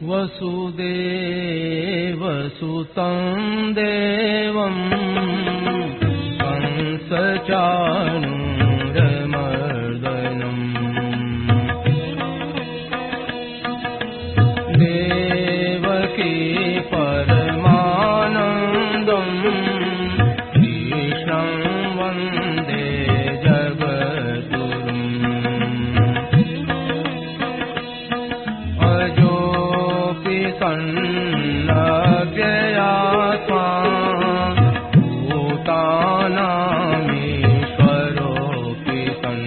वसुदेवसुतं देवं कंसचाणूरमर्दनम् देवकी परमानन्दं कृष्णं वन्दे जगद्गुरुम् सन्नव्ययात्मा भूतानामीश्वरोऽपि सन्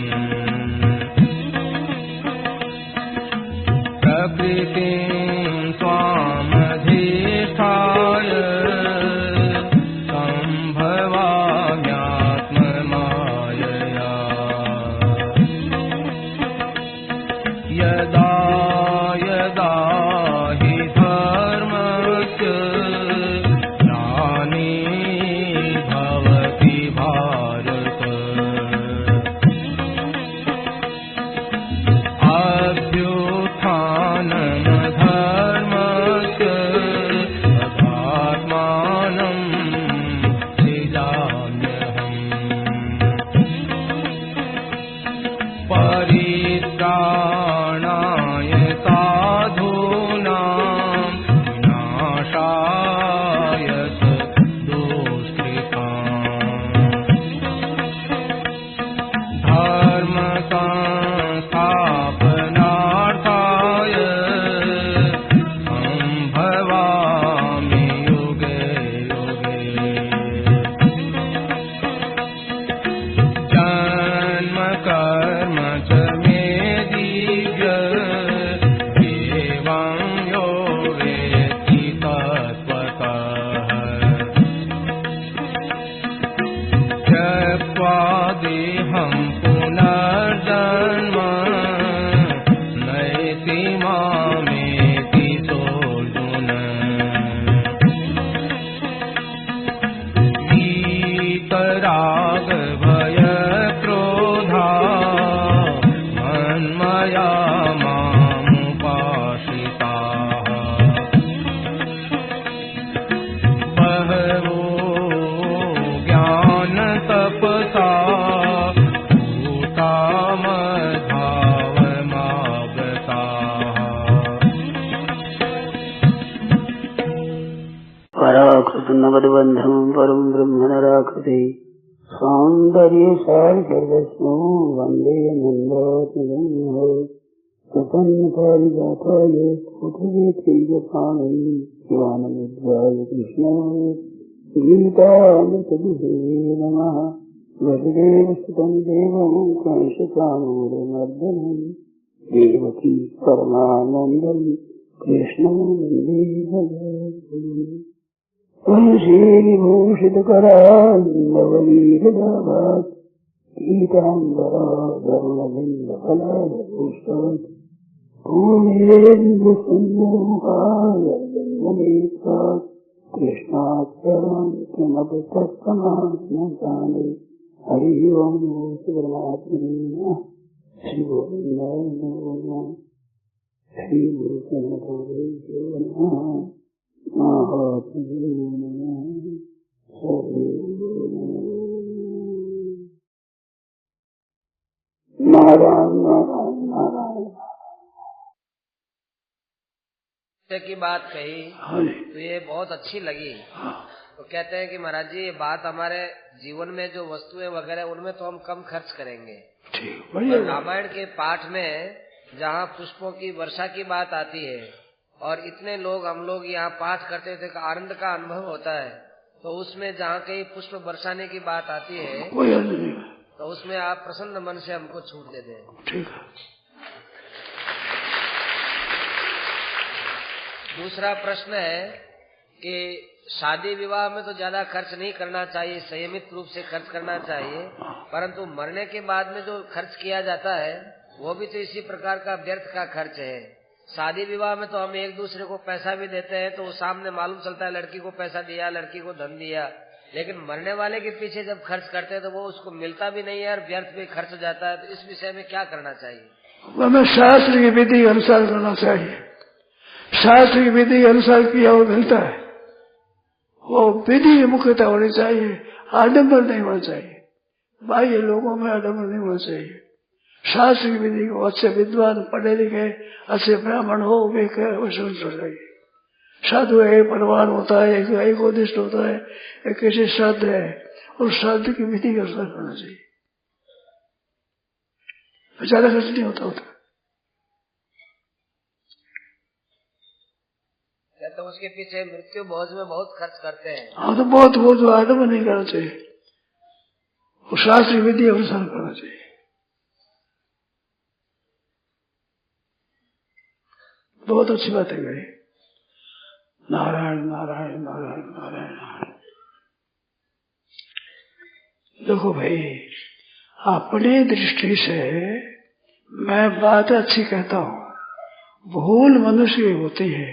प्रकृतिं स्वामधिष्ठाय सम्भवाम्यात्ममायया यदा यदा हि धर्मस्य ग्लानिर्भवति भारत अभ्युत्थानमधर्मस्य तदात्मानं सृजाम्यहम् परित्राणाय साधूनां विनाशाय दुष्कृताम् धर्मसंस्थापनार्थाय सम्भवामि युगे युगे जन्म कर्म च मे दिव्य एवं यो वेत्ति तत्त्वतः त्यक्त्वा देहं पुनर्जन्म नयति मामेति सोऽर्जुन वीतरागभयक्रोधा मन्मया मामुपाश्रिताः बहवो ज्ञानतपसा भूता मद्भावमागताः पराकृतनवद्बन्धं परं ब्रह्म नराकृते सौन्दर्यसारसर्वस्वं वन्दे नन्दात्मजं प्रपन्नपारिजाताय पुत्रवेत्रैकपाणये शिवानमुद्राय कृष्णाय गीतामृतदुहे नमः। वसुदेवसुतं देवं कंसचाणूरमर्दनं देवकी परमानन्दं कृष्णं वन्दे जगद्गुरुम्। वंशीविभूषितकरान्नवनीरदाभात् पीताम्बराधरुणबिम्बफलादपुष्पात् पूर्णेन्दुसुन्दरमुखाय जन्मनेत्रात् कृष्णात् परं किमपि तत्समात्मजाने। हरिः ओं नमो परमात्मने नमः। श्रीगोविन्दाय नमो नमः। श्रीगुरुचरणकमलेभ्यो नमः। नारायण नारायण नारायण की बात कही तो ये बहुत अच्छी लगी। तो कहते हैं कि महाराज जी ये बात हमारे जीवन में जो वस्तुएं वगैरह उनमें तो हम कम खर्च करेंगे। रामायण के पाठ में जहाँ पुष्पों की वर्षा की बात आती है और इतने लोग हम लोग यहाँ पाठ करते थे आनंद का अनुभव होता है, तो उसमें जहाँ कहीं पुष्प बरसाने की बात आती है तो उसमें आप प्रसन्न मन से हमको छूट दे दें। ठीक है। दूसरा प्रश्न है कि शादी विवाह में तो ज्यादा खर्च नहीं करना चाहिए, संयमित रूप से खर्च करना चाहिए, परंतु मरने के बाद में जो खर्च किया जाता है वो भी तो इसी प्रकार का व्यर्थ का खर्च है। शादी विवाह में तो हम एक दूसरे को पैसा भी देते हैं तो सामने मालूम चलता है लड़की को पैसा दिया, लड़की को धन दिया, लेकिन मरने वाले के पीछे जब खर्च करते हैं तो वो उसको मिलता भी नहीं है और व्यर्थ भी खर्च हो जाता है। तो इस विषय में क्या करना चाहिए? हमें शास्त्र की विधि के अनुसार करना चाहिए। शास्त्र की विधि के अनुसार किया वो मिलता है। वो विधि की मुख्यता होनी चाहिए, आडंबर नहीं होना चाहिए। बाह्य लोगों में आडंबर नहीं होना चाहिए। शास्त्र की विधि को अच्छे विद्वान, पढ़े लिखे, अच्छे ब्राह्मण हो वे चाहिए। साधु है, परवान होता है, एक उद्दिष्ट होता है, एक कैसे श्राद्ध है, और श्राद्ध की विधि का अनुसार करना चाहिए। ज्यादा खर्च नहीं होता। तो उसके पीछे मृत्यु भोज में बहुत खर्च करते हैं। हाँ, तो बहुत वो जो आदम नहीं करना चाहिए, वो शास्त्रीय विधि अनुसार करना चाहिए। बहुत अच्छी बात है गई। नारायण नारायण नारायण नारायण नारायण। देखो भाई, अपनी दृष्टि से मैं बात अच्छी कहता हूँ, भूल मनुष्य की होती है।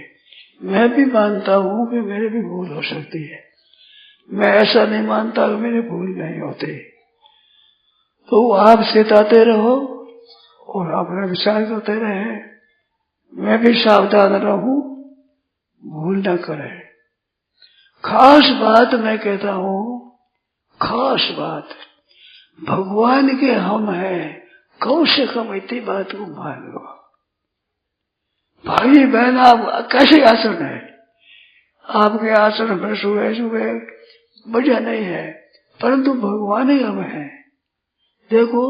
मैं भी मानता हूँ कि मेरे भी भूल हो सकती है। मैं ऐसा नहीं मानता कि मेरे भूल नहीं होती। तो आप सिताते रहो और अपना विचार करते रहे। मैं भी सावधान रहूं, भूल न करें। खास बात मैं कहता हूँ, खास बात भगवान के हम हैं, कम से कम इतनी बात को मान लो। भाई बहन, आप कैसे आचरण है? आपके आचरण में सुबह सुबह बढ़िया नहीं है, परंतु भगवान ही हम हैं। देखो,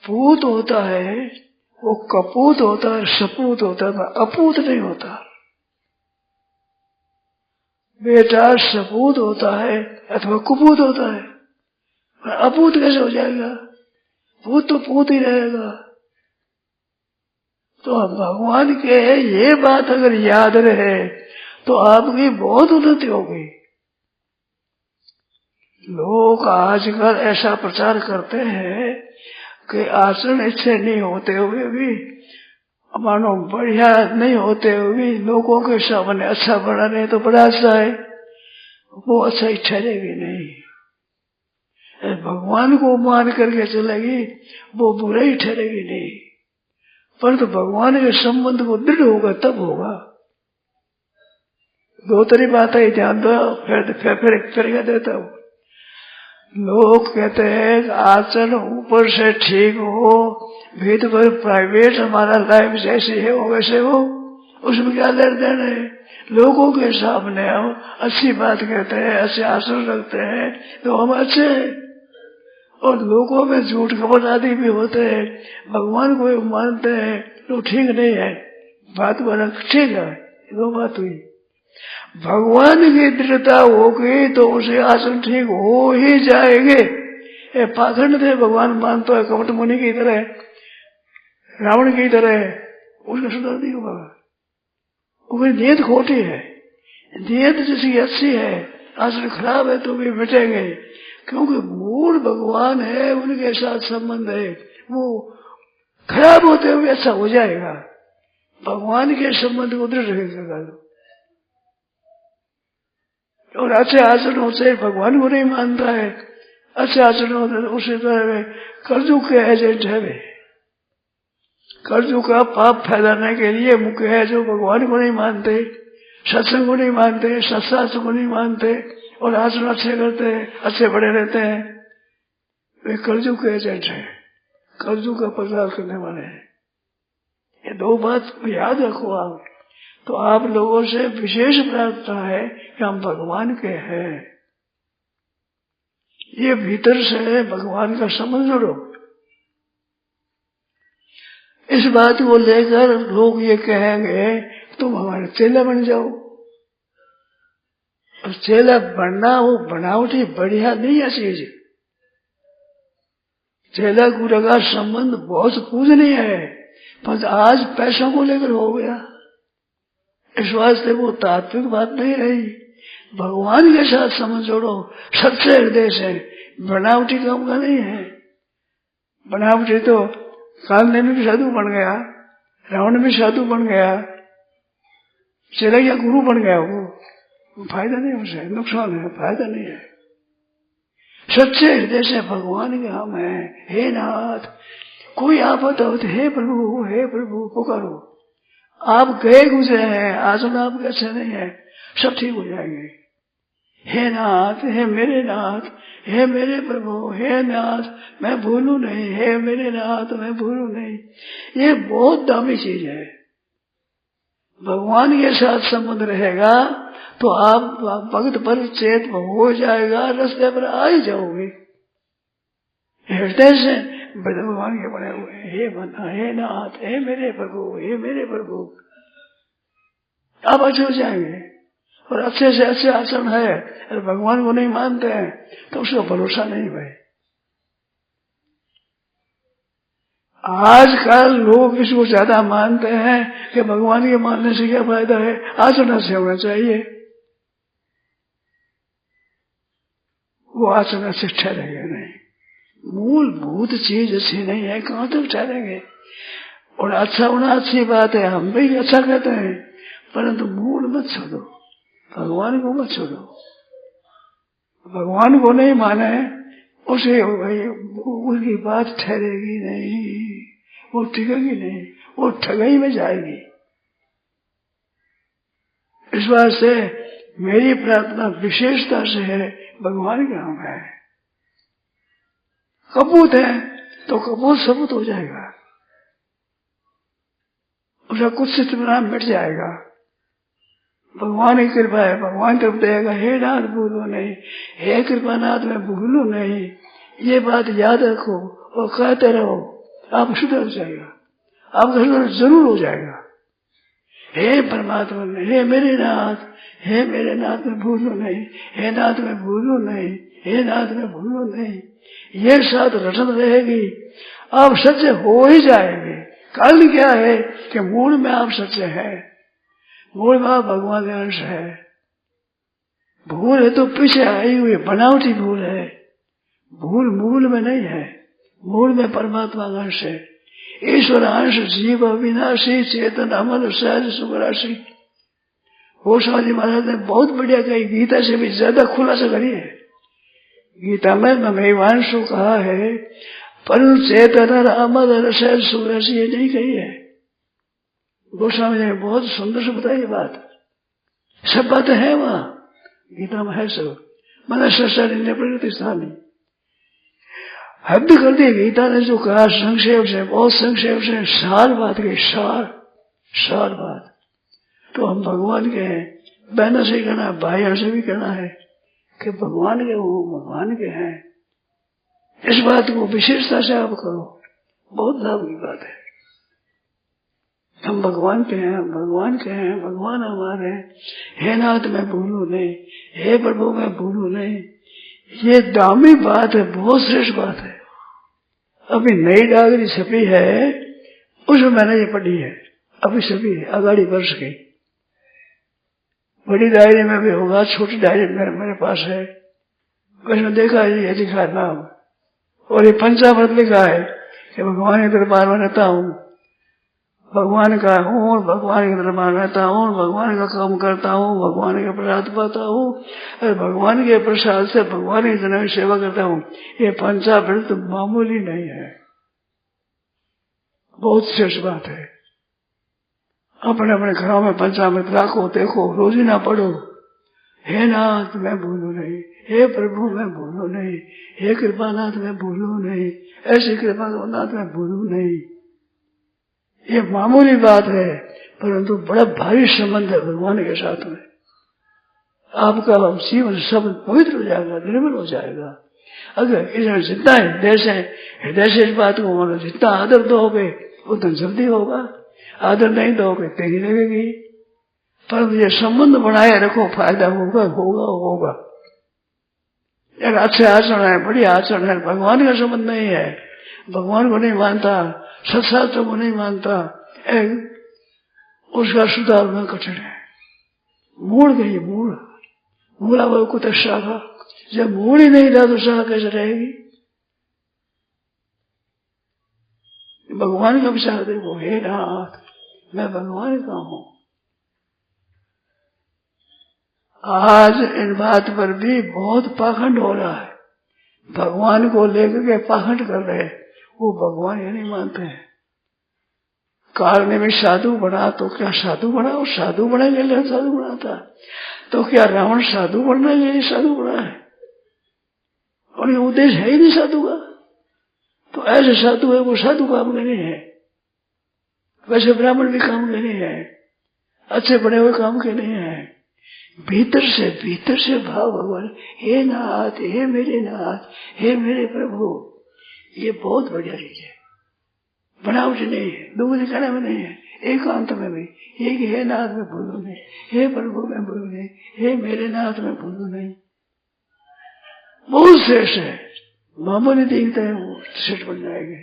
पूत होता है, वो कपूत होता है, सपूत होता है, अपूत नहीं होता। बेटा सपूत होता है अथवा कुपूत होता है, अपूत कैसे हो जाएगा? पूत तो पूत ही रहेगा। तो भगवान के ये बात अगर याद रहे तो आपकी बहुत उन्नति होगी। लोग आजकल ऐसा प्रचार करते हैं कि आचरण अच्छे नहीं होते हुए भी, मानो बढ़िया नहीं होते हुए भी लोगों के सामने अच्छा बना रहे तो बड़ा अच्छा है, वो अच्छा ही ठहरेगी नहीं। भगवान को मान करके चलेगी वो बुरा ही ठहरेगी नहीं, परंतु भगवान के संबंध को दृढ़ होगा तब होगा। दो तरी बात है, ध्यान दो। फिर क्या देता हूँ, लोग कहते हैं आचरण ऊपर से ठीक हो, भीतर पर प्राइवेट हमारा लाइफ जैसी है वो वैसे हो, उसमें क्या लेन देन है? लोगों के सामने हम अच्छी बात कहते हैं, अच्छे आचरण रखते हैं तो हम अच्छे हैं, और लोगों में झूठ खबर आदि भी होते हैं, भगवान को मानते हैं तो ठीक नहीं है। बात बना ठीक है, दो बात हुई। भगवान की दृढ़ता होगी तो उसे आचरण ठीक हो ही जाएंगे। पाखंड थे, भगवान मानता है कपट मुनि की तरह, रावण की तरह, उसका सुधार नहीं होगा। वो नीयत खोटी है। नीयत जिसकी अच्छी है, आचरण खराब है तो भी मिटेंगे, क्योंकि मूल भगवान है, उनके साथ संबंध है। वो खराब होते हुए अच्छा हो जाएगा। भगवान के संबंध को दृढ़ रखेगा। और अच्छे आचरण से भगवान को नहीं मानता है, अच्छे आचरण होते उसी तरह कर्जुग के एजेंट है वे। कर्जुग का पाप फैलाने के लिए मुख्य है जो भगवान को नहीं मानते, सत्संग को नहीं मानते, सत्शास्त्र को नहीं मानते और आचरण अच्छे करते हैं, अच्छे बड़े रहते हैं, वे कर्जुग के एजेंट है, कर्जुग का प्रचार करने वाले हैं। ये दो बात याद रखो आप। तो आप लोगों से विशेष प्रार्थना है कि हम भगवान के हैं, ये भीतर से भगवान का समझ लो। इस बात को लेकर लोग ये कहेंगे तुम हमारे चेला बन जाओ। और चेला बनना वो बनावटी बढ़िया नहीं है चीज। चेला गुरु का संबंध बहुत पूजनीय है, पर आज पैसों को लेकर हो गया। इस वास्ते वो तात्विक बात नहीं रही। भगवान के साथ समझ जोड़ो, सच्चे हृदय से। बनावटी काम का नहीं है। बनावटी तो काल भी साधु बन गया, रावण भी साधु बन गया, चला गया गुरु बन गया, वो फायदा नहीं, उसे नुकसान है, फायदा नहीं है। सच्चे हृदय से भगवान के हम हैं। हे नाथ, कोई आपत हो तो हे प्रभु पुकारो। आप गए गुजरे हैं, आचरण आपके अच्छे नहीं है, सब ठीक हो जाएंगे। हे नाथ, हे मेरे नाथ, हे मेरे प्रभु, हे नाथ मैं भूलूं नहीं, हे मेरे नाथ मैं भूलूं नहीं। ये बहुत दामी चीज है। भगवान के साथ संबंध रहेगा तो आप भक्त पर चेत हो जाएगा, रास्ते पर आ ही जाओगे। हृदय से भगवान के बने हुए, हे बना, हे नाथ, हे मेरे प्रभु, हे मेरे प्रभु, आप अच्छे हो जाएंगे। और अच्छे से अच्छे आचरण है, अगर भगवान को नहीं मानते हैं तो उसका भरोसा नहीं भाई। आजकल लोग इसको ज्यादा मानते हैं कि भगवान के मानने से क्या फायदा है, आचरण से होना चाहिए। वो आचरण से ठहरेंगे नहीं, मूलभूत चीज अच्छी नहीं है, कहां तक ठहरेंगे। और अच्छा होना अच्छी बात है, हम भी अच्छा कहते हैं, परंतु मूल मत छोड़ो, भगवान को मत छोड़ो। भगवान को नहीं माने उसे उसकी बात ठहरेगी नहीं, वो टिकेगी नहीं, वो ठगाई में जाएगी। इस बात से मेरी प्रार्थना विशेषता से है, भगवान का नाम है। कपूत है तो कपूत सबूत हो जाएगा, उसका कुछ से मिट जाएगा। भगवान की कृपा है, भगवान तरफ देगा, हे नाथ भूलो नहीं, हे कृपानाथ मैं भूलू नहीं। ये बात याद रखो और कहते रहो, आप सुधर जाएगा, आपका सुधर जरूर हो जाएगा। हे परमात्मा, हे मेरे नाथ, हे मेरे नाथ मैं भूलू नहीं, हे नाथ मैं भूलू नहीं, हे नाथ मैं भूलू नहीं। ये साथ रटन रहेगी, आप सच्चे हो ही जाएंगे। कारण क्या है कि मूल में आप सच्चे हैं, मूल में आप भगवान का अंश है। भूल है तो पीछे आई हुई बनावटी भूल है, भूल मूल में नहीं है, मूल में परमात्मा का अंश है। ईश्वर अंश जीव अविनाशी चेतन अमर सहज सुखराशि। गोस्वामी महाराज ने बहुत बढ़िया कही, गीता से भी ज्यादा खुलासा करी है। गीता में ममेवांशु कहा है, पर चेतन अमर सहज सुखराशि ये नहीं कही है। गोस्वामी जी ने बहुत सुंदर से बताई ये बात, सब बातें है वहां गीता में है सब। मैंने सस्ता प्रकृति स्थानी हद कर दी गीता ने जो कहा संक्षेप से, बहुत संक्षेप से सार बात की, सार बात। तो हम भगवान के हैं, बहनों से कहना है, भाइयों से भी कहना है कि भगवान के वो भगवान के हैं। इस बात को विशेषता से आप करो, बहुत लाभ की बात है। हम भगवान के हैं, भगवान के हैं, भगवान हमारे हैं। हे नाथ मैं भूलू नहीं, हे प्रभु मैं भूलू नहीं। ये दामी बात है, बहुत श्रेष्ठ बात है। अभी नई डागरी छपी है, उसमें मैंने ये पढ़ी है, अभी छपी है, अगाड़ी वर्ष की। बड़ी डायरी में भी होगा, छोटी डायरी में मेरे पास है, उसमें देखा है ये लिखा है नाम, और ये पंचामृत लिखा है कि भगवान के दरबार में रहता हूँ, भगवान का हूँ और भगवान के दरबार रहता हूँ, भगवान का काम करता हूँ, भगवान के प्रसाद पाता हूँ और भगवान के प्रसाद से भगवान की जन की सेवा करता हूँ। ये पंचामृत तो मामूली नहीं है, बहुत श्रेष्ठ बात है। अपने अपने घरों में पंचामृत राखो, देखो, रोज ही ना पढ़ो। हे नाथ मैं भूलू नहीं, हे प्रभु मैं भूलू नहीं, हे कृपानाथ मैं भूलू नहीं, ऐसी कृपा नाथ मैं भूलू नहीं। ये मामूली बात है, परंतु बड़ा भारी संबंध है भगवान के साथ में। आपका जीवन सब पवित्र हो जाएगा, निर्मल हो जाएगा। अगर इसमें जितना हृदय से इस बात को मानो, जितना आदर दोगे उतना जल्दी होगा, आदर नहीं दोगे तेरी लगेगी। पर ये संबंध बनाए रखो, फायदा होगा होगा होगा। एक अच्छे आचरण है, बढ़िया आचरण है, भगवान का संबंध नहीं है, भगवान को नहीं मानता, सत्शास्त्र को नहीं मानता, उसका सुधार होना कठिन है। मूल गई, मूला वो कुछ शाखा, जब मूल ही नहीं रहा तो शाखा कैसे रहेगी। भगवान का विचार देखो, हे नाथ मैं भगवान का हूं। आज इन बात पर भी बहुत पाखंड हो रहा है, भगवान को लेकर के पाखंड कर रहे, वो भगवान ये नहीं मानते हैं। काल ने भी साधु बना तो क्या साधु बना, वो साधु बना के लिए साधु बना था, तो क्या रावण साधु बनने के लिए साधु बना है? और ये उद्देश्य है ही नहीं साधु का। तो ऐसे साधु है वो साधु काम के नहीं है, वैसे ब्राह्मण भी काम के नहीं है, अच्छे बड़े हुए काम के नहीं है। भीतर से भाव भगवान, हे नाथ, हे मेरे नाथ, हे मेरे प्रभु, ये बहुत बढ़िया चीज है। बनावट नहीं है, दूर दिखाने में नहीं है, एकांत में भी एक हे नाथ में भूलू नहीं, हे प्रभु में भूलू नहीं, हे मेरे नाथ में भूलू नहीं। बहुत श्रेष्ठ है, मामूली देखता है वो श्रेष्ठ बन जाएंगे।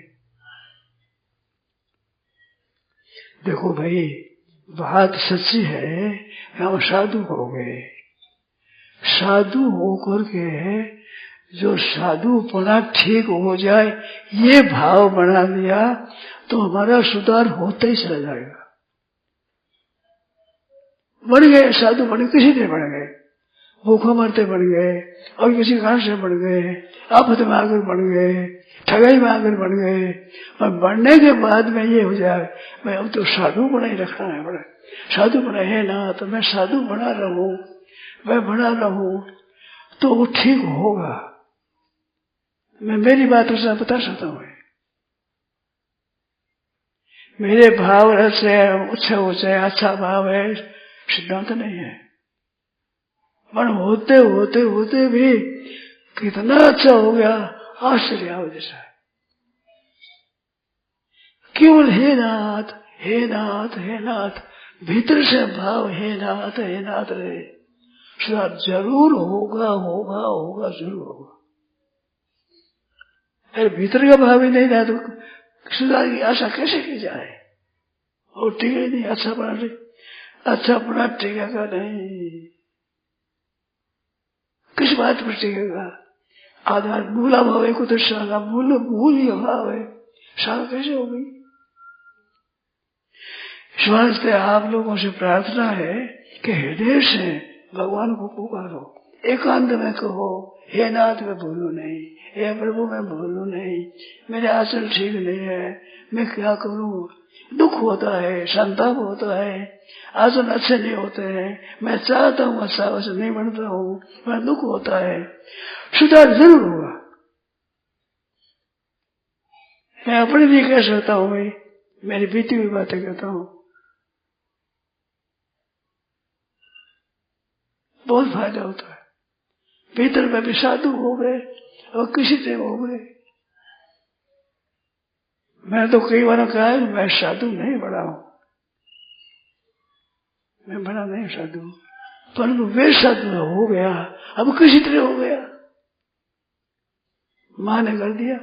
देखो भाई बात सच्ची है, हम साधु हो गए, साधु होकर के जो साधुपना ठीक हो जाए ये भाव बना लिया तो हमारा सुधार होता ही चला जाएगा। बन गए साधु, बन किसी से बन गए, भूखों मरते बन गए, और किसी कारण से बन गए, आफत में आकर बन गए, ठगाई में आकर बन गए, और बनने के बाद में ये हो जाए मैं अब तो साधु बना ही रखना है, बड़ा साधु बना है ना, तो मैं साधु बना रहूं, मैं बना रहूं तो वो ठीक होगा। मैं मेरी बात उससे बता सकता हूँ, मेरे भाव से ऊंचे अच्छा भाव है सिद्धांत नहीं है, पर होते होते होते भी कितना अच्छा हो गया, आश्चर्य हो जैसा है। केवल हे नाथ, हे नाथ, हे नाथ, भीतर से भाव हे नाथ रहे, सुधार जरूर होगा, होगा होगा जरूर होगा। अरे भीतर का भाव ही नहीं रहा तो सुधार की आशा कैसे की जाए? और टिके नहीं, अच्छा बना टिकेगा नहीं, किस बात पर टिकेगा? आधार मूला भाव है, कुछ सागा मूल ही भाव है, सागा कैसे हो गई? इस वास्ते आप लोगों से प्रार्थना है कि हृदय से भगवान को पुकारो, एकांत में कहो, हे नाथ मैं भूलू नहीं, हे प्रभु मैं भूलू नहीं, मेरे आचरण ठीक नहीं है, मैं क्या करूं? दुख होता है, संताप होता है, आचरण अच्छे नहीं होते हैं, मैं चाहता हूँ अच्छा वैसे नहीं बनता हूँ, मैं दुख होता है, सुधार जरूर होगा। मैं अपने लिए कह सकता हूँ, भाई मेरी बीती हुई बातें कहता हूँ, बहुत फायदा होता है। भीतर में भी साधु हो गए और किसी से हो गए। मैंने तो कई बार कहा है मैं साधु नहीं बड़ा हूं, मैं बड़ा नहीं साधु, परंतु वे साधु हो गया, अब किसी तरह हो गया, मां ने कर दिया।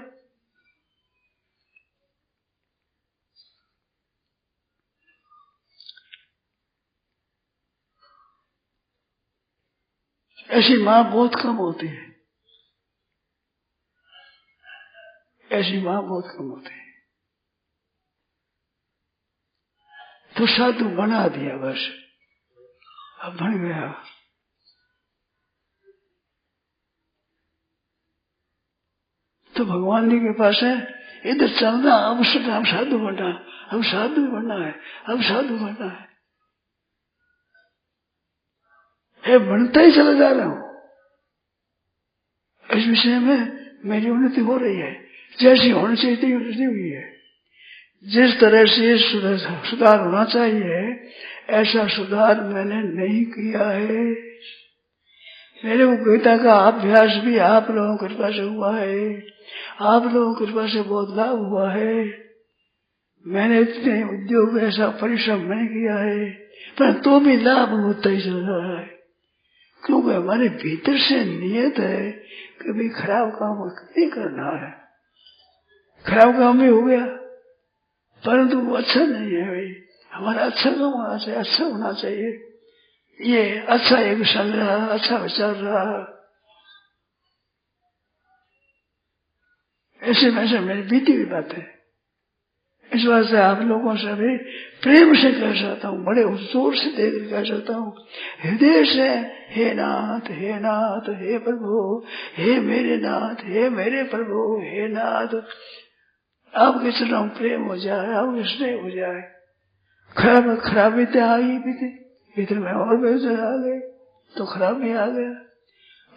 ऐसी मां बहुत कम होती है, ऐसी मां बहुत कम होती है। तो साधु बना दिया बस, अब बन गया। तो भगवान जी के पास है, इधर चलना, अब हम साधु बनना, हम साधु बनना है, हम साधु बनना है, बनता ही चला जा रहा हूं। इस विषय में मेरी उन्नति हो रही है, जैसी होनी चाहिए थी उन्नति हुई है। जिस तरह से सुधार होना चाहिए ऐसा सुधार मैंने नहीं किया है। मेरे को गीता का अभ्यास भी आप लोगों की कृपा से हुआ है, आप लोगों की कृपा से बहुत लाभ हुआ है। मैंने इतने उद्योग ऐसा परिश्रम नहीं किया है, पर तो भी लाभ होता ही चल रहा है, क्योंकि हमारे भीतर से नियत है कि भाई खराब काम नहीं करना है। खराब काम भी हो गया, परंतु वो अच्छा नहीं है भाई, हमारा अच्छा काम होना चाहिए, अच्छा होना चाहिए। ये अच्छा एक संग रहा, अच्छा विचार रहा, ऐसे वैसे मेरी बीती हुई बात है, इस बात से आप लोगों से भी प्रेम से कह सकता हूँ, बड़े जोर से देख कह सकता हूँ, हृदय से, हे नाथ, हे नाथ, हे प्रभु, हे मेरे नाथ, हे मेरे प्रभु, हे नाथ, आपके चरणों में प्रेम हो जाए, आपके स्नेह हो जाए। खराबी तो आई भी थी, भीतर में और बेहतर आ गए तो खराबी आ गया,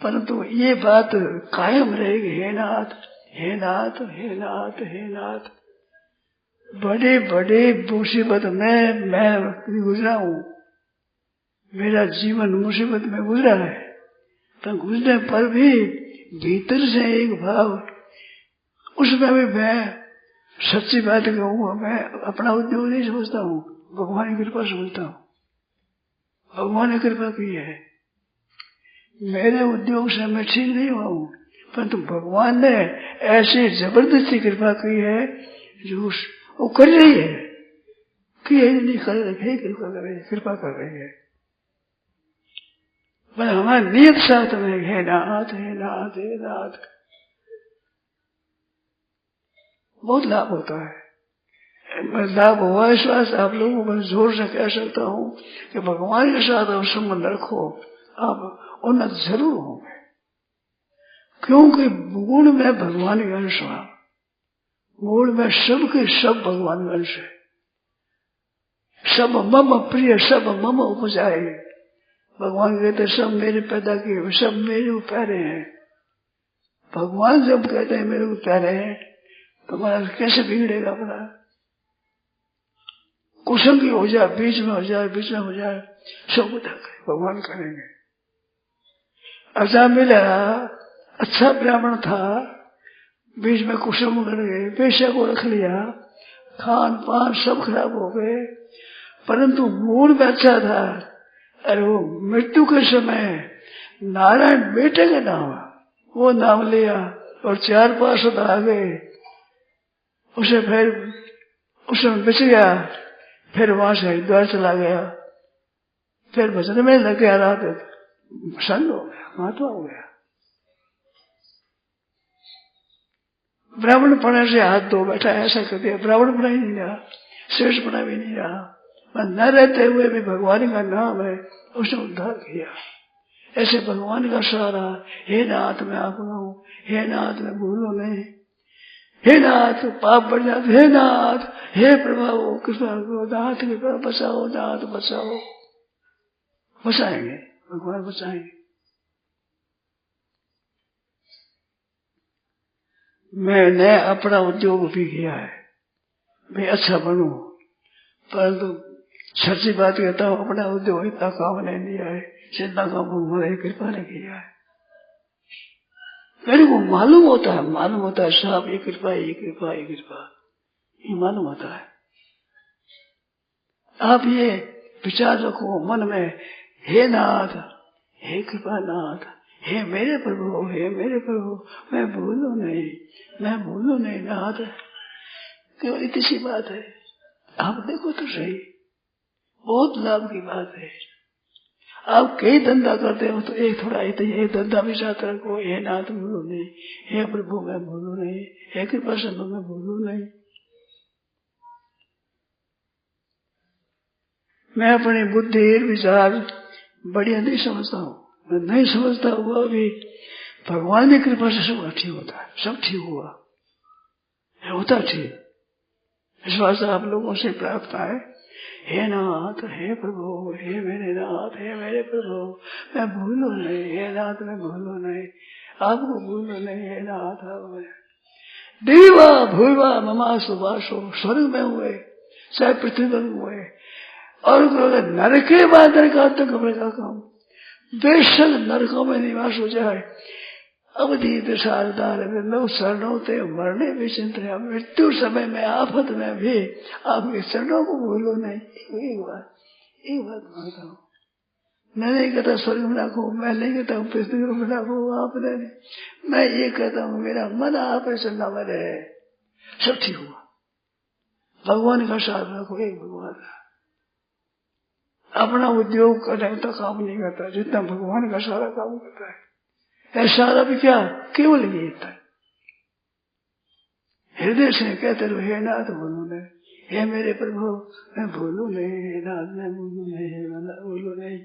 परंतु ये बात कायम रहेगी, हे नाथ, हे नाथ, हे नाथ, हे नाथ। बड़े बड़े मुसीबत में मैं गुजरा हूँ, मेरा जीवन मुसीबत में गुजरा है, पर गुजरने पर भी भीतर से एक भाव, उसमें भी मैं सच्ची बात कहूँगा, मैं अपना उद्योग नहीं समझता हूँ, भगवान की कृपा समझता हूँ। भगवान ने कृपा की है, मेरे उद्योग से मैं ठीक नहीं हुआ हूँ, परंतु भगवान ने ऐसी जबरदस्ती कृपा की है जो वो कर रही है, कि नहीं कर रही, कृपा कर रही है। पर हमारा नियत साथ में, हे नाथ, हे नाथ, हे नाथ, बहुत लाभ होता है। लाभ हुआ इस बात से आप लोगों को जोर से कह सकता हूँ कि भगवान के साथ आप संबंध रखो, आप उन्नत जरूर होंगे, क्योंकि गुण में भगवान का अंश है, मूल में सब के सब भगवान का अंश है। सब मम प्रिय, सब मम उपजाए, भगवान कहते सब मेरे पैदा किए, सब मेरे प्यारे हैं। भगवान जब कहते हैं मेरे प्यारे हैं, तो महाराज कैसे बिगड़ेगा अपना? कुसंगी हो जाए, बीच में हो जाए, बीच में हो जाए, सब बता भगवान करेंगे। अच्छा मिला, अच्छा ब्राह्मण था, बीच में कुसुम कर गए, पेशा को रख लिया, खान पान सब खराब हो गए, परंतु मूल में अच्छा था। अरे वो मृत्यु के समय नारायण बेटे का नाम, वो नाम लिया और 4-5 आ गए, उसे फिर उसमें बच गया, फिर वहां से हरिद्वार चला गया, फिर भजन में लग गया, रात संत हो गया, महात्मा हो गया। ब्राह्मण पढ़ने से हाथ धो बैठा, ऐसा कर दिया, ब्राह्मण पढ़ा ही नहीं रहा, श्रेष्ठ पढ़ा भी नहीं रहा, न रहते हुए भी भगवान का नाम है, उसने उद्धार किया। ऐसे भगवान का सहारा, हे नाथ मैं आपका हूँ, हे नाथ मैं भूलो नहीं, हे नाथ पाप बढ़ जाते, हे नाथ, हे प्रभु कृपा करो, नाथ कृपा बचाओ, नाथ बचाओ। बचाएंगे, भगवान बचाएंगे। मैंने अपना उद्योग भी किया है, मैं अच्छा बनूं, परंतु सच्ची बात कहता हूँ, अपना उद्योग इतना काम नहीं लिया है, जितना काम भगवान कृपा ने किया है। मेरे को मालूम होता है साहब ये कृपा, ये कृपा, ये कृपा, ये मालूम होता है। आप ये विचार रखो मन में, हे नाथ, हे कृपा नाथ, हे मेरे प्रभु, हे मेरे प्रभु, मैं भूलूं नहीं, मैं भूलूं नहीं नाथ। केवल इतनी सी बात है, आप देखो तो सही, बहुत लाभ की बात है। आप कई धंधा करते हो तो एक थोड़ा एक धंधा भी साथ रखो, हे नाथ भूलो नहीं, हे प्रभु मैं भूलू नहीं, हे कृपा सिंधु मैं भूलू नहीं। मैं अपनी बुद्धि विचार बढ़िया नहीं समझता हूँ, मैं नहीं समझता हुआ भी भगवान की कृपा से सब ठीक होता है, सब ठीक हुआ होता ठीक। इस वास्ते आप लोगों से प्रार्थना है, हे नाथ, हे प्रभु, हे मेरे नाथ, हे मेरे प्रभु, मैं भूलू नहीं, हे नाथ मैं भूलू नहीं, आपको भूलू नहीं, हे नाथ। देवा भूवा ममा सुभाषो, स्वर्ग में हुए चाहे पृथ्वी पर हुए, और नरके बाद नरका तो कब्र का काम, बेशक नरकों में निवास हो जाए, अवधि दशारदार में शरणों से मरने भी चिंता, मृत्यु समय में आफत में भी आपके चरणों को भूलो नहीं। एक बात मानता हूँ, मैं नहीं कहता स्वर्ग में रखो, मैं नहीं कहता हूँ पृथ्वी में रखो, आपने, मैं ये कहता हूँ मेरा मन आप चलना में रहे, सब ठीक हुआ। भगवान का साथ रखो, एक भगवान का, अपना उद्योग करने तो काम नहीं करता जितना भगवान का सारा काम करता है। सारा भी क्या, केवल ये था, हृदय से कहते रहो, हे नाथ बोलो ने, हे मेरे प्रभु मैं भूलू नहीं, नाथ मैं भूलू नहीं, मैं भूलू नहीं।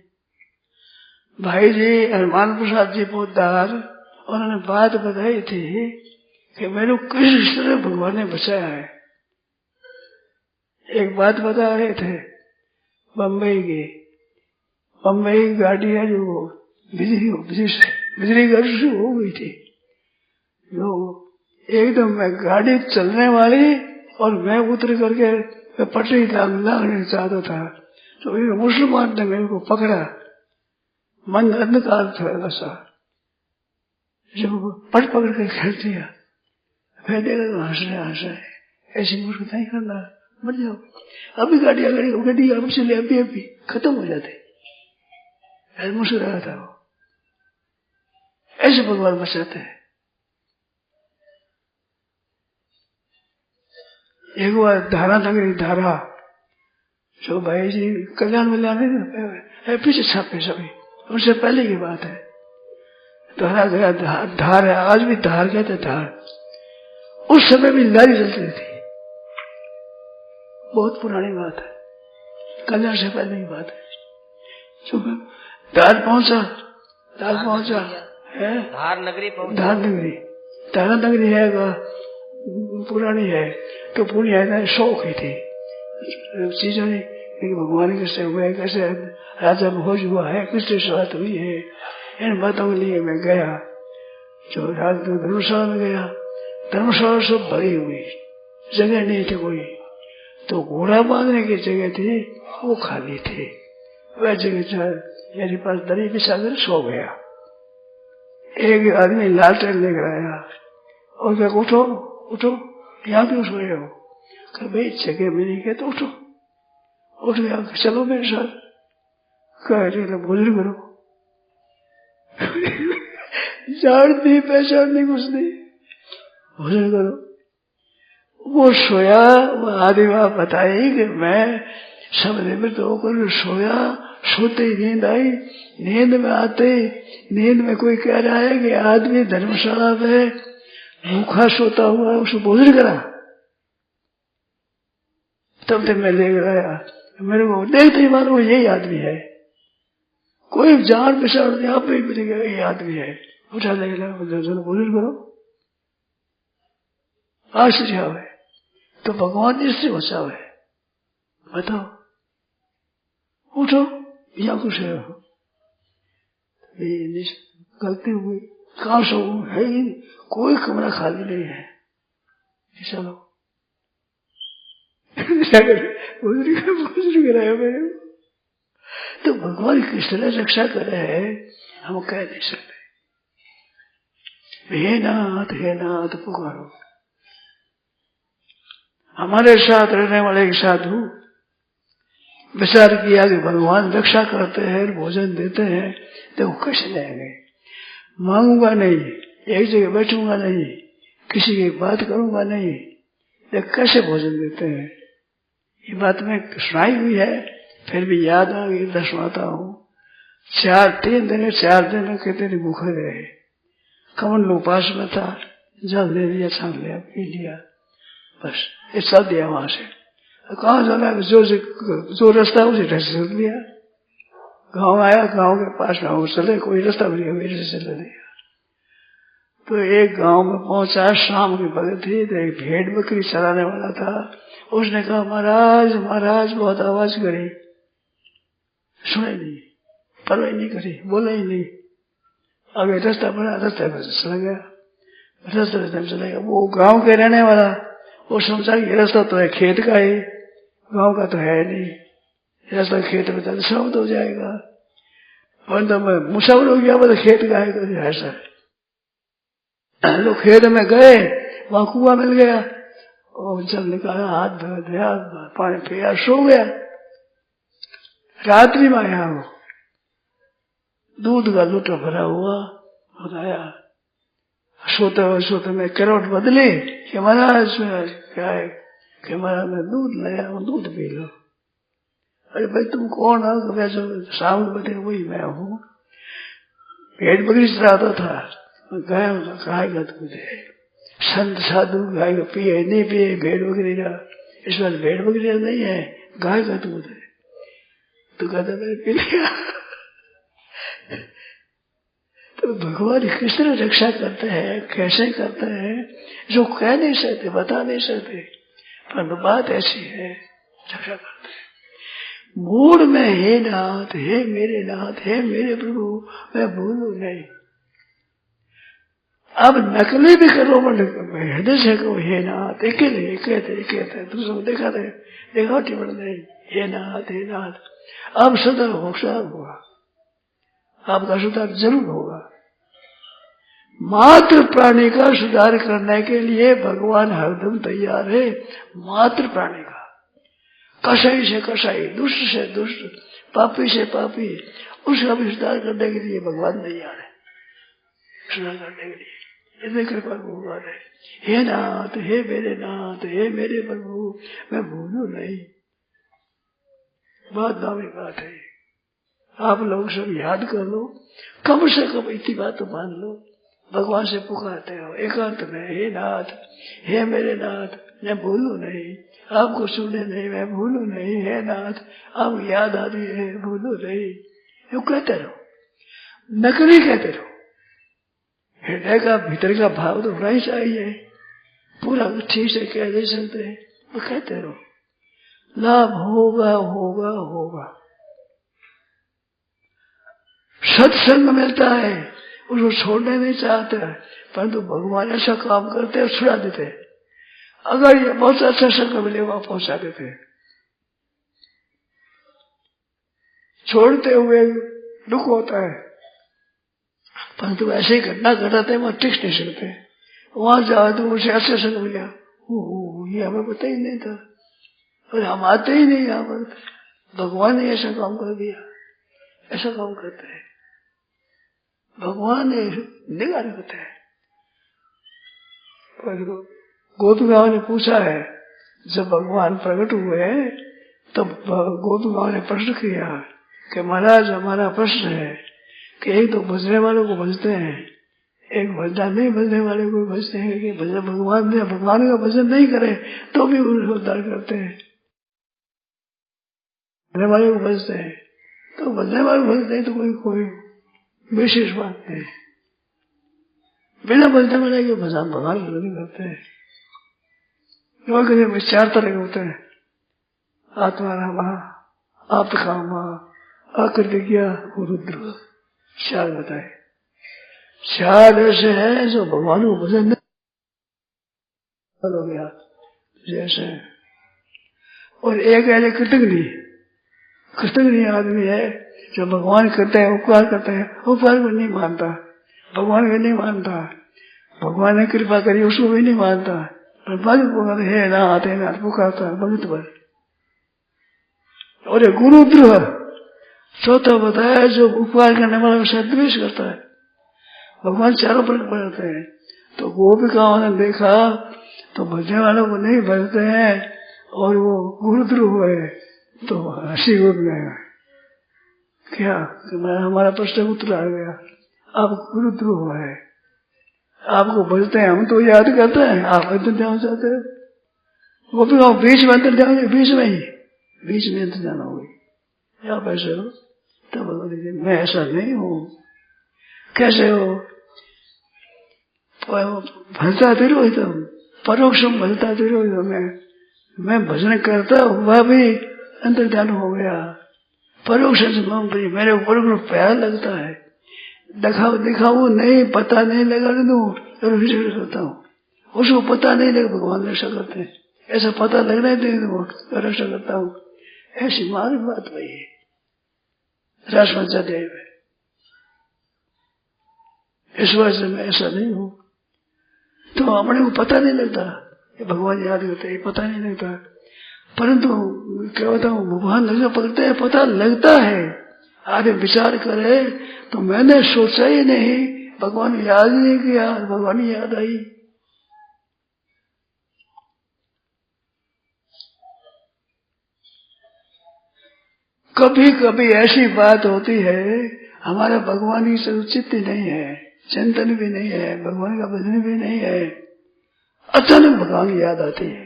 भाई जी हनुमान प्रसाद जी पोदार उन्होंने बात बताई थी कि मेरे किस तरह भगवान ने बचाया है। एक बात बता रहे थे, बम्बई की गाड़ी है जो बिजली गाड़ी शुरू हो गई थी, जो एकदम मैं गाड़ी चलने वाली और मैं उतर करके पटरी लागने चाहता था, तो एक मुसलमान ने मेरे को पकड़ा, मन अंधकार था ऐसा, जब पट पकड़ के खेल दिया, फिर देखा तो हंस रहे, ऐसी मूर्खता नहीं करना, मर जाओ, अभी गाड़ी अब चले, अभी खत्म हो जाते, मुस्कुराया था वो। ऐसे भगवान बचाते हैं। एक बार धारा नगरी धारा, जो भाई जी कल्याण में लाने पीछे छापे सभी, उनसे पहले की बात है। धारा गया, धार है, आज भी धार कहते धार। उस समय भी लारी चलती थी, बहुत पुरानी बात है, कल्याण से पहले की बात है। धार पहुंचा है, धार नगरी है, पुरानी है, तो पूरी है शौक ही थी चीजों ने, भगवान कैसे हुए, कैसे राजा भोज हुआ है, किससे शुरुआत हुई है, इन बातों के लिए मैं गया। जो रात में धर्मशाला में गया, धर्मशाला सब भरी हुई, जगह नहीं थी कोई, तो घोड़ा बांधने की जगह थी वो खाली थी, वह जगह मेरे पास दरी बिछा कर सो गया। एक आदमी लालटेन लेकर आया और क्या, उठो यहाँ क्यों सोए हो? कहा भाई जगह मिली है तो उठ गया, चलो मेरे साथ। कह भोजन करो जानती पहचानती कुछ नहीं, भोजन करो। वो सोया, वो आदमी बात बताई कि मैं सब निवृत्त होकर सोया, सोते ही नींद आई, नींद में आते नींद में कोई कह रहा है कि आदमी धर्मशाला में भूखा सोता हुआ उसको भोजन करा। तब तक मैं लेकर आया, मेरे को देखते ही मानो यही आदमी है, कोई जान पहचान नहीं, आप ही मिलेगा यही आदमी है। उठा लेगा, भोजन करो। आश्चर्य है, तो भगवान इससे बचाव है। बताओ, उठो या कुछ है, गलती हुई, कहाँ सो है ही कोई कमरा खाली नहीं है, चलो भोजन कराया मेरे। तो भगवान किस तरह रक्षा करे है हम कह नहीं सकते। हे नाथ पुकारो। हमारे साथ रहने वाले एक साधु विचार किया कि भगवान रक्षा करते हैं, भोजन देते हैं, तो वो कैसे लेंगे? मांगूंगा नहीं, एक जगह बैठूंगा नहीं, किसी की बात करूंगा नहीं, ये कैसे भोजन देते हैं? ये बात में सुनाई हुई है, फिर भी याद आ गई, सुनाता हूँ। 4 दिन कहते थे भूखे रहे, कमल लोग पास में था, जल ले लिया, छान लिया, पी लिया, बस ये सब दिया वहां से। कहाँ जाना है, जो रास्ता उसी रास्ते से चल दिया। गाँव आया, गाँव के पास में चले, कोई रास्ता भी मेरे से चले दिया। तो एक गांव में पहुंचा, शाम की भगत थी, तो एक भेड़ बकरी चराने वाला था, उसने कहा महाराज बहुत आवाज करी, सुने नहीं, परवाह नहीं करी, बोला ही नहीं। आगे रास्ता बना, रास्ते पर चला गया, रास्ते में चला गया। वो गांव के रहने वाला वो समझा कि रास्ता तो है खेत का ही, गांव का तो है नहीं, रास्ता खेत में तो शब्द हो जाएगा, और तो मैं मुसाफिर हो गया, मतलब खेत का है तो ऐसा। लोग खेत में गए, वहां कुआं मिल गया, और जल निकाला, हाथ धो दिया, पानी पिया, सो गया। रात्रि में आया, वो दूध का लोटा भरा हुआ बताया, सोते में करवट बदली कि महाराज क्या है कि महाराज मैं दूध लाया हूँ, दूध पी लो। अरे भाई तुम कौन हो? वैसे शाम को बैठे वही मैं हूँ, भेड़ बकरी चराता था, गाय का दूध है, संत साधु गाय को पिए नहीं पिए, भेड़ बकरी का इस बार भेड़ बकरी नहीं है, गाय का दूध है। तो कहता मैंने पी लिया। तो भगवान किस तरह रक्षा करते हैं, कैसे करते हैं, जो कह नहीं सकते, बता नहीं सकते, पर बात ऐसी है, रक्षा करते हैं। मूड में हे नाथ, हे मेरे नाथ, हे मेरे प्रभु, मैं भूलू नहीं। अब नकली भी करो, हृदय से कहो हे नाथ, एक कहते दूसरों को दिखावटी बन नहीं, हे नाथ, हे नाथ। अब सुधार होगा, आपका सुधार जरूर होगा। मात्र प्राणी का सुधार करने के लिए भगवान हरदम तैयार है। मात्र प्राणी का, कसाई से कसाई, दुष्ट से दुष्ट, पापी से पापी, उसका भी सुधार करने के लिए भगवान तैयार है, सुधार करने के लिए। इतने कृपा भगवान है। हे नाथ, हे मेरे नाथ, हे मेरे प्रभु, मैं भूलू नहीं। बहुत दामी बात है। आप लोग सब याद कर लो, कम से कम इतनी बात तो मान लो। भगवान से पुकारते हो एकांत में, हे नाथ, हे मेरे नाथ, मैं भूलू नहीं, आपको सुने नहीं, मैं भूलू नहीं। हे नाथ, आप याद आ रही है, भूलू नहीं। यूं कहते रहो, नकली कहते रहो। हृदय का भीतर का भाव तो होना ही चाहिए, पूरा ठीक से कह नहीं सकते, वो कहते रहो। लाभ होगा होगा होगा। सत्संग मिलता है, उसको छोड़ने नहीं चाहते, परंतु भगवान ऐसा काम करते हैं, छुड़ा देते हैं। अगर ये बहुत अच्छा संग मिलेगा, पहुंचा देते हैं। छोड़ते हुए दुख होता है, परंतु ऐसे ही घटना घटाते वहां टिक नहीं सकते। वहां जाओ तो उसे अच्छा संग मिला, ये हमें पता ही नहीं था, और हम आते ही नहीं यहाँ पर। भगवान ने ऐसा काम कर दिया, ऐसा काम करते हैं भगवान ने, निगाह रखते हैं। गौतम गांव ने पूछा है, जब भगवान प्रकट हुए तब गौतम गांव ने प्रश्न किया कि महाराज हमारा प्रश्न है कि एक तो भजने वालों को भजते हैं, एक भजन नहीं भजने वाले को भजते हैं, कि भजन भगवान का भजन नहीं करे तो भी उनको उद्धार करते हैं। भजने वाले को भजते हैं तो भजने वाले को भजते हैं, तो कोई विशेष बात नहीं। बिना भजने वाले के भजन भगवान नहीं करते हैं। लोग चार तरह के होते हैं, आत्मा रामा, आप कामा, अकृतिज्ञा, रुद्र, चार बताए। चार ऐसे हैं जो भगवान को भजन हो गया जैसे, और एक ऐसे कृतज्ञ आदमी है जो भगवान करते हैं, उपकार करते हैं, उपकार को नहीं मानता, भगवान को नहीं मानता, भगवान ने कृपा करी उसको भी नहीं मानता, पर भगवान है ना आते ना पुकारता भगत पर। और एक गुरुद्रोह चौथा बताया, जो उपकार करने वाला सद्वेष करता है। भगवान चारों पर पड़ते हैं, तो गोपिकाओं ने देखा तो भजने वालों को नहीं भजते हैं, और वो गुरुद्रोह हुए, तो हंसी उठने क्या कि हमारा प्रश्न उत्तर आ गया, आप गुरुद्रोह है, आपको भजते हैं, हम तो याद करते हैं, आप अंतर जाना चाहते हैं। गोपिकाओं बीच में अंतर जाओगे, बीच में अंतर जाना होगी। आप ऐसे हो तो भगवान, मैं ऐसा नहीं हूँ। कैसे हो? भजता तिरोहितम, परोक्षम भजता तिरोहितम। मैं भजन करता हुआ भी अंतर ध्यान हो गया। परोक्ष मेरे ऊपर को प्यार लगता है, दिखाऊ नहीं, पता नहीं लगा दूं करता हूँ, उसको पता नहीं लगा भगवान रक्षा करते हैं, ऐसा पता लगना ही नहीं रक्षा करता हूँ। ऐसी मारी बात वही है राजमंचा देव है। इस वजह से मैं ऐसा नहीं हूँ, तो अपने को पता नहीं लगता भगवान याद करते हैं, पता नहीं लगता। परंतु क्या होता हूँ, भगवान लगे पकड़ते हैं, पता लगता है। आगे विचार करे तो मैंने सोचा ही नहीं, भगवान याद नहीं किया, भगवान याद आई। कभी कभी ऐसी बात होती है, हमारा भगवान की चित्त नहीं है, चिंतन भी नहीं है, भगवान का भजन भी नहीं है, अचानक भगवान की याद आती है।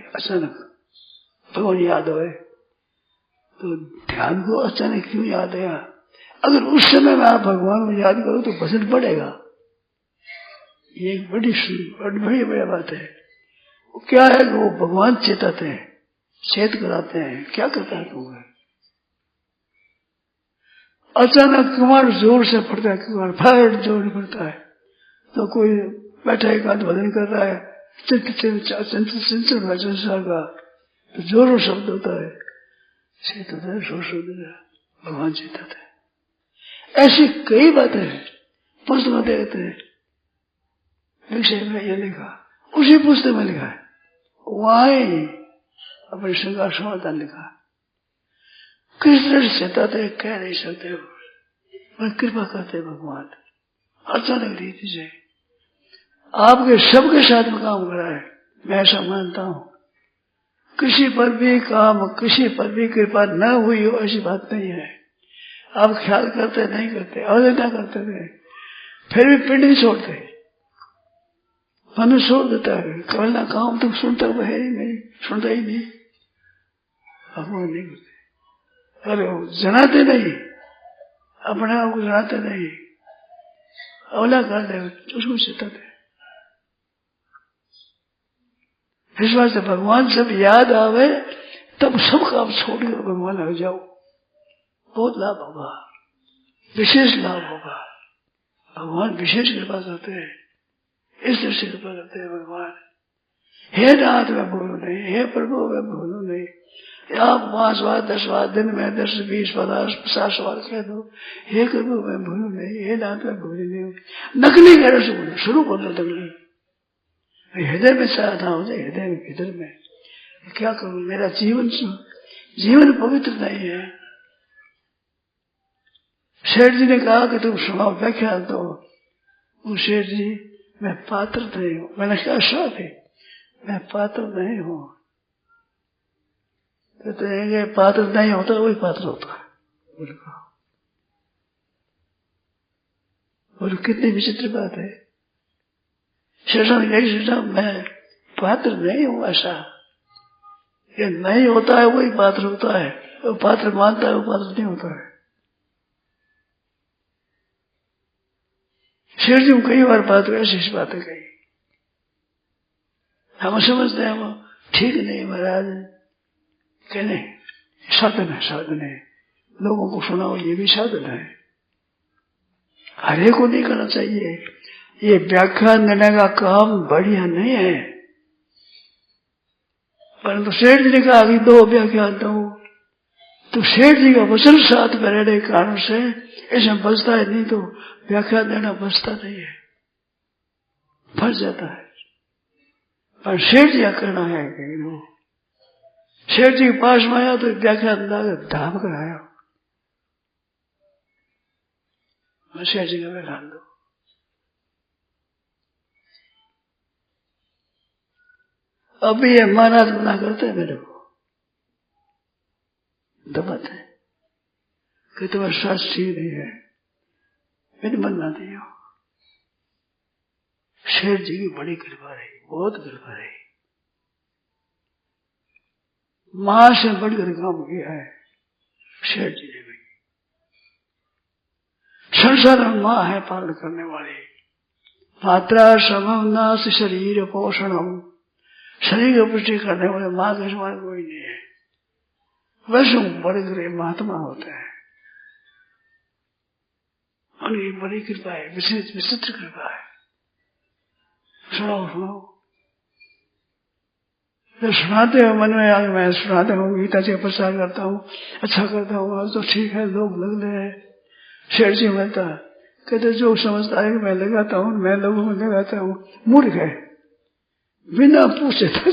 भगवान याद होए तो ध्यान को अचानक क्यों याद आया? अगर उस समय में आप भगवान को याद करो तो भजन बढ़ेगा। ये एक बड़ी बात है। वो क्या है कि वो भगवान चेताते हैं, चेत कराते हैं। क्या करता है तुम्हें? अचानक कुमार जोर से पड़ता है, कुमार फट जोर पड़ता है तो कोई बैठा एक आध भजन कर रहा है, चंचल भजन का तो जोरों शब्द होता है, चेताता है, भगवान चेताता है। ऐसी कई बातें हैं, पुस्तक में देखते हैं। विषय में ये लिखा, उसी पुस्तक में लिखा है, वहां ही अपने श्रृंगार समाधान लिखा। किस तरह से चेताते कह नहीं सकते, पर कृपा करते भगवान अचानक रीति से आपके सबके साथ में काम करा है। मैं ऐसा मानता हूं, किसी पर भी काम, किसी पर भी कृपा न हुई हो ऐसी बात नहीं है। आप ख्याल करते नहीं करते, अवहेलना करते थे, फिर भी पिंड नहीं छोड़ते, मनुष्य छोड़ देता है। केवल ना काम तो सुनता हुआ है ही नहीं, सुनता ही नहीं, भगवान नहीं करते। अरे जनाते नहीं, अपने आप को जनाते नहीं, अवला कर दे उसको चेताते। इस बात से भगवान जब याद आवे तब सब काम छोड़कर भगवान आ जाओ, बहुत लाभ होगा, विशेष लाभ होगा। भगवान विशेष कृपा करते हैं, इस तरह से कृपा करते हैं भगवान। हे नाथ मैं भूलू नहीं, हे प्रभु मैं भूलू नहीं। आप 5 बार 10 बार दिन में 10 20 50 बार कह दो, हे प्रभु मैं भूलू नहीं, हे नाथ मैं भूलू नहीं। नकली कहने से बोलो, शुरू कर दो नकली। हृदय में साधना हो जाए, हृदय में भीतर में क्या करूं, मेरा जीवन पवित्र नहीं है। शेठ जी ने कहा कि तुम सुनाओ व्याख्या, तो शेठ जी मैं पात्र नहीं हूं। मैंने कहा साथ है, मैं पात्र नहीं हूं। कहते हैं कि पात्र नहीं होता वही पात्र होता है। बोलो कितनी विचित्र बात है। शेषा ने कही, शेषा मैं पात्र नहीं हूं, ऐसा ये नहीं होता है वही पात्र होता है। वो पात्र मानता है वो पात्र नहीं होता है। शेर जी कई बार बात ऐसी बातें कही, हम समझते हैं वो ठीक नहीं महाराज, कहने साधन है, साधन है, लोगों को सुनाओ ये भी साधन है। हरे को नहीं करना चाहिए। ये व्याख्यान देने का काम बढ़िया नहीं है, परंतु सेठ जी ने कहा कि 2 व्याख्यान दो, तो सेठ जी का वचन साथ में रहने के कारण से इसमें बचता है, नहीं तो व्याख्यान देना बचता नहीं है, फंस जाता है। पर सेठ जी का करना है कि सेठ जी के पास में आया तो व्याख्यान धाम कर आया, सेठ जी का व्याख्यान दो। अभी ये माना मना करते हैं, मेरे को दबाते हैं कि तुम्हारा स्वास्थ्य ठीक नहीं है, मैंने मना दिया। शेर जी की बड़ी कृपा रही, बहुत कृपा रही, मां से बढ़कर काम किया है शेर जी ने भी। संसार में मां है पालन करने वाली। मात्रा समम नास शरीर पोषणम, शरीर की पुष्टि करने वाले मां के समान कोई नहीं है। वैसे बड़े बड़े महात्मा होते हैं, उनकी बड़ी कृपा है, विचित्र कृपा है। सुनाओ सुनाओ, जब सुनाते हो मन में आगे, मैं सुनाता हूँ, गीता जी प्रचार करता हूँ, अच्छा करता हूँ, आज तो ठीक है, लोग लग रहे हैं। शेर जी मिलता कहते जो समझता है कि मैं लगाता हूँ, मैं लोगों में लगाता हूँ, मूर्ख है, बिना पूछे तो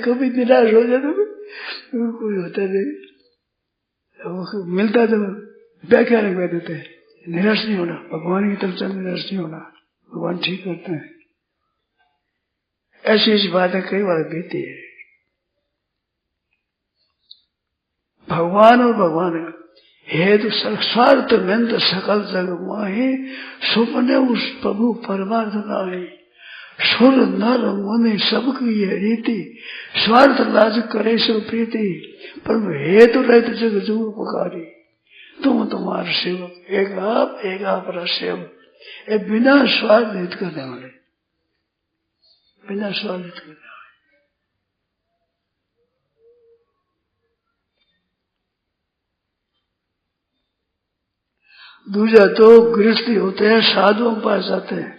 कभी निराश हो जाता, कोई होता नहीं, मिलता तो व्याख्या कह देते हैं, निराश नहीं होना, भगवान की तरफ से निराश नहीं होना, भगवान ठीक करते हैं। ऐसी ऐसी बातें कई बार बीती है। भगवान और भगवान हेतु स्वार्थ नंद सकल जग माहे, सुपने उस प्रभु परमार्थ नाही, सुर नर मुनि सबकी ये रीति, स्वार्थ लाज करे सो प्रीति, प्रभु हेतु रहित जग जूर पुकारी, तुम तुम्हारा सेवक, एक आप सेवक। ये बिना स्वार्थ हित करने वाले, बिना स्वार्थ हित करने वाले। दूसरा तो गृहस्थी होते हैं, साधुओं के पास जाते हैं।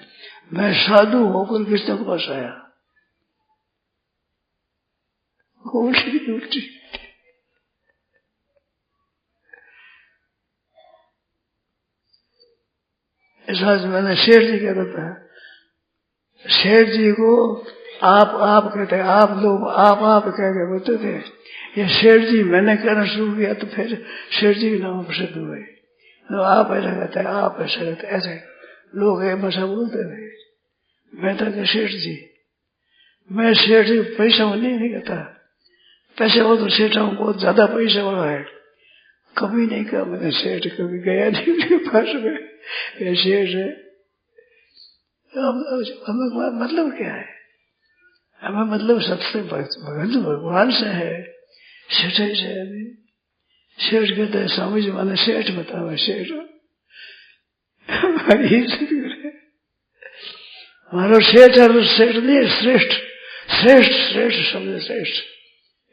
मैं साधु होकर गृहस्थों के पास आया, उल्टी। ऐसा मैंने शेर जी कह रहा था, शेर जी को आप कहते हैं, आप लोग आप कह के बोलते थे। ये शेर जी मैंने कहना शुरू किया तो फिर शेर जी के नाम प्रसिद्ध हुए। तो आप ऐसा कहते हैं, आप ऐसा कहते हैं, ऐसे लोग ये भाषा बोलते थे। मैं तो शेठ जी, मैं शेठ जी पैसा नहीं कहता, पैसे वो तो सेठा हूँ, बहुत ज्यादा पैसा वाला है, कभी नहीं कहा मैंने सेठ, कभी गया नहीं मेरे पास में ये सेठ है। हमें मतलब क्या है? हमें मतलब सबसे भगवान से है, सेठ से है। सेठ कहते हैं स्वामी जी मैंने सेठ बताओ, सेठ हमारा सेठ है, सेठ नहीं श्रेष्ठ, श्रेष्ठ श्रेष्ठ शब्द श्रेष्ठ,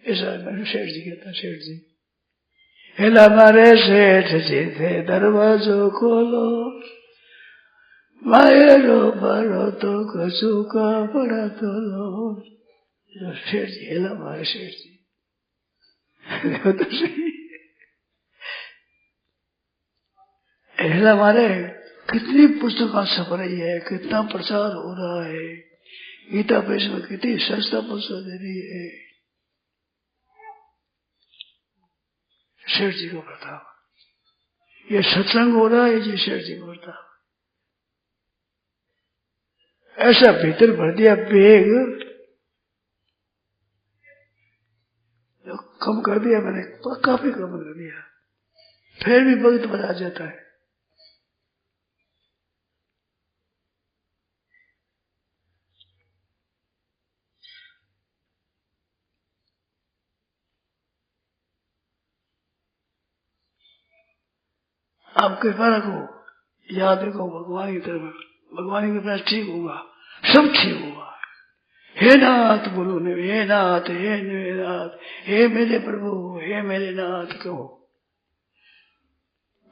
ऐसा मैंने सेठ जी कहता। सेठ जी हेला हमारे सेठ जी थे, दरवाजो खोलो, मायरो भरो तो कसू का बड़ा तो लो। सेठ जी हेला हमारे सेठ जी तो सही। हेला हमारे कितनी पुस्तकें छप रही है, कितना प्रचार हो रहा है, गीता प्रेस में कितनी सस्ता पुस्तक दे रही है। शेठ जी को बताओ, ये सत्संग हो रहा है, जी शेठ जी को बताओ। ऐसा भीतर भर दिया बेग, तो कम कर दिया मैंने, काफी कम कर दिया, फिर भी वक्त बता जाता है। आप कृपा रखो, याद रखो, भगवान की तरफ, भगवान के पास ठीक होगा, सब ठीक होगा। हे नाथ बोलो ने, हे नाथ, हे नाथ, हे मेरे प्रभु, हे मेरे नाथ कहो,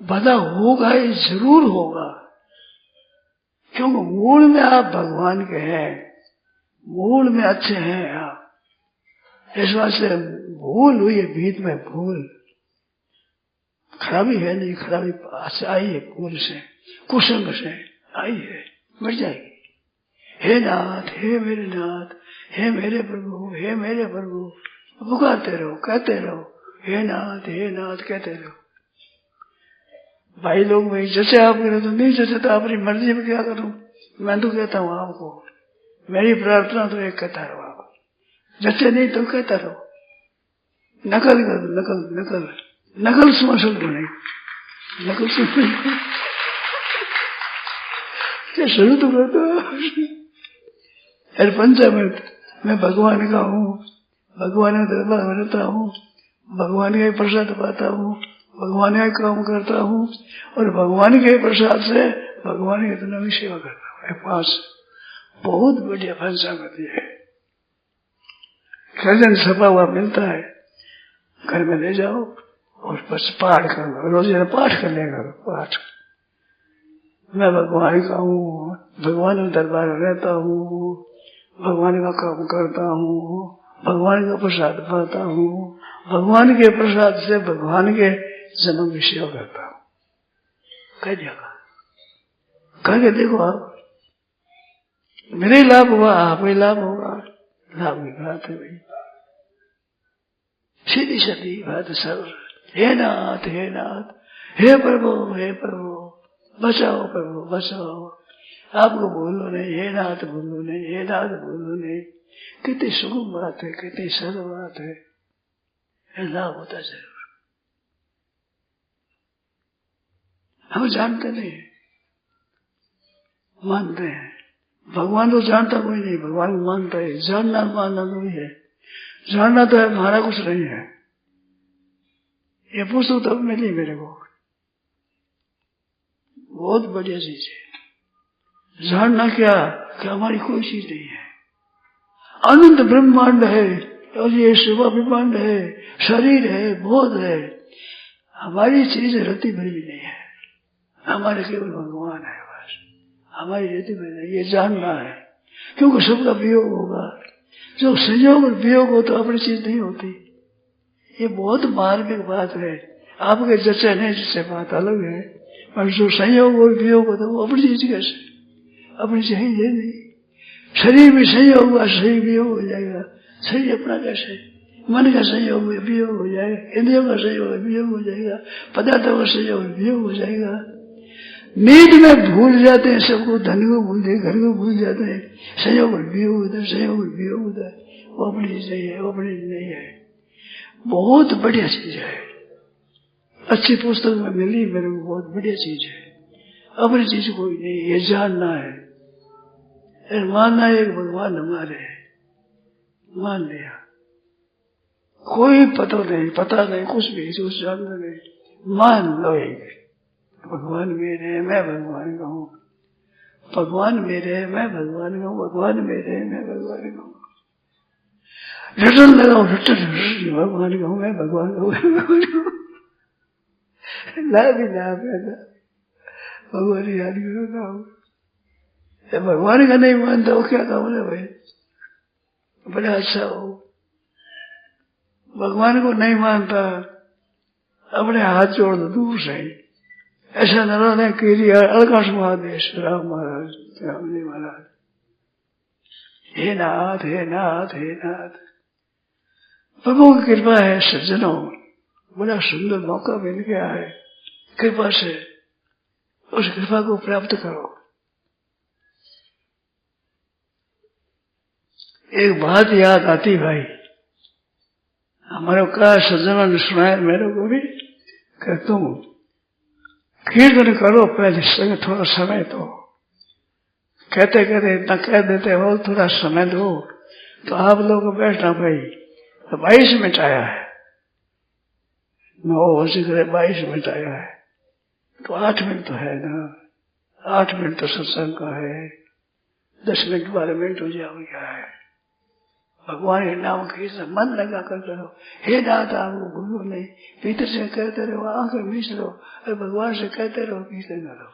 भला होगा, ये जरूर होगा, क्योंकि मूल में आप भगवान के हैं, मूल में अच्छे हैं आप। इस वास्ते भूल हुई है, बीच में भूल, खराबी है नहीं, खराबी आई है भूल से, कुसंग से आई है, मिट जाएगी। हे नाथ, हे मेरे नाथ, हे मेरे प्रभु, हे मेरे प्रभु, पुकारते रहो, कहते रहो, हे नाथ कहते रहो। भाई लोग भाई जैसे आप करें तो नहीं, जैसे तो अपनी मर्जी में क्या करूं, मैं तो कहता हूं आपको, मेरी प्रार्थना तो एक कहता रहो आप, जैसे नहीं तो कहता रहो, नकल कर, नकल समझ नहीं, नकल शुरू तो करता हर पंचामृत मैं भगवान का हूँ, भगवान के दरबार में रहता हूँ, भगवान का प्रसाद पाता हूँ, भगवान का काम करता हूँ, और भगवान के प्रसाद से भगवान की इतना भी सेवा करता हूँ। पास बहुत बढ़िया पंचामृत है, खजन छपा हुआ मिलता है, घर में ले जाओ और बस पाठ करो, रोज पाठ कर लेगा, पाठ। मैं भगवान का हूँ, भगवान के दरबार में रहता हूँ, भगवान का काम करता हूँ, भगवान का प्रसाद पाता हूँ, भगवान के प्रसाद से भगवान के जन्म की सेवा करता हूँ। कह दिया, करके देखो आप, मेरे लाभ हुआ, आप ही लाभ होगा, लाभ की बात है भाई, सीधी सीधी बात सरल। हे नाथ, हे नाथ, हे प्रभु, हे प्रभु, बचाओ प्रभु, बचाओ, आपको बोलो नहीं, हे नाथ बोलो नहीं, हे नाथ बोलो नहीं। कितनी सुगम बात है, कितनी सरल बात है, लाभ होता जरूर। हम जानते नहीं, मानते हैं, भगवान को जानता कोई नहीं, भगवान को मानता है। जानना मानना कोई है, जानना तो है, हमारा कुछ नहीं है। ये पुस्तक तब मिली मेरे को, बहुत बढ़िया चीज है। जानना क्या कि हमारी कोई चीज नहीं है, अनंत ब्रह्मांड है और ये शिवा ब्रह्मांड है, शरीर है, बोध है, हमारी चीज रति भर भी नहीं है, हमारे केवल भगवान है बस, हमारी रति भर नहीं। ये जानना है, क्योंकि सबका वियोग होगा, जो संयोग और वियोग हो तो अपनी चीज नहीं होती। ये बहुत मार्मिक बात है, आपके जैसे नहीं जिससे बात अलग है, पर जो संयोग और वियोग हो तो वो अपनी चीज कैसे, अपनी चीज ये नहीं। शरीर में संयोग हुआ, शरीर वियोग हो जाएगा, शरीर अपना कैसे, मन का संयोग में वियोग हो जाएगा, इंद्रियों का संयोग में वियोग हो जाएगा, पदार्थों का संयोग में वियोग हो जाएगा। नींद में भूल जाते हैं सबको, धन को भूल जाते, घर को भूल जाते हैं, संयोग में वियोग होता है, संयोग में वियोग होता है। वो अपनी चीज नहीं है, वो अपनी चीज नहीं है। बहुत बढ़िया चीज है, अच्छी पुस्तक में मिली मेरे को, बहुत बढ़िया चीज है। अपनी चीज कोई नहीं, ये जानना है, मानना एक भगवान हमारे है, मान लिया। कोई पता नहीं कुछ भी, कुछ जानना नहीं, मान लो एक भगवान मेरे है, मैं भगवान का हूँ, भगवान मेरे है, मैं भगवान का हूँ, भगवान मेरे है, मैं भगवान का हूँ। रिटर्न लगाओ, रिटर्न भगवान का हूँ, मैं भगवान का हूँ, भगवान का हूँ। ला भी ला पैदा भगवान याद करता हूँ। भगवान का नहीं मानता हो क्या काम है भाई, बड़ा अच्छा हो। भगवान को नहीं मानता, अपने हाथ जोड़ दो दूर से, ऐसा न अलकाश महादेश राम महाराज, राम जी महाराज, हे नाथ हे नाथ हे नाथ। प्रभु की कृपा है सज्जनों, बड़ा सुंदर मौका मिल गया है, कृपा से उस कृपा को प्राप्त करो। एक बात याद आती भाई, हमारे कहा सज्जनों ने सुनाया मेरे को भी, कि तुम कीर्तन करो पहले संग थोड़ा समय दो, कहते कहते इतना कह देते हो, थोड़ा समय दो। तो आप लोग बैठना भाई, तो 22 मिनट आया है, 9 बजे 22 मिनट आया है, तो 8 मिनट तो है ना, 8 मिनट तो सत्संग का है, 10 मिनट 12 मिनट हो जाओ। है भगवान के नाम की मन लगा कर करो। हे नाथ आपको भूलो नहीं, भीतर से कहते रहो, आंखें मीच लो, भगवान से कहते रहो, कीर्तन करो।